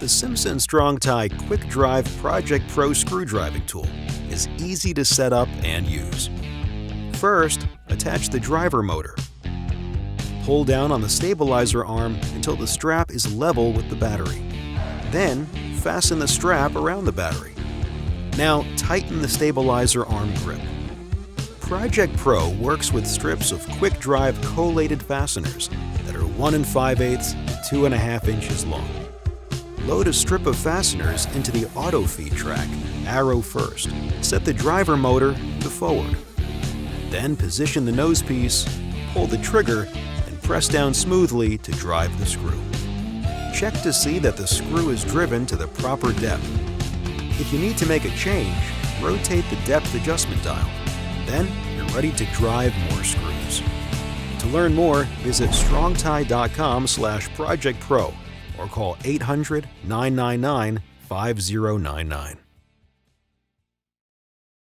The Simpson Strong-Tie Quick Drive Project Pro screw driving tool is easy to set up and use. First, attach the driver motor. Pull down on the stabilizer arm until the strap is level with the battery. Then, fasten the strap around the battery. Now, tighten the stabilizer arm grip. Project Pro works with strips of quick drive collated fasteners that are 1 5/8 to 2.5 inches long. Load a strip of fasteners into the auto feed track, arrow first. Set the driver motor to forward. Then position the nose piece, pull the trigger, and press down smoothly to drive the screw. Check to see that the screw is driven to the proper depth. If you need to make a change, rotate the depth adjustment dial. Then you're ready to drive more screws. To learn more, visit strongtie.com/projectpro or call 800-999-5099.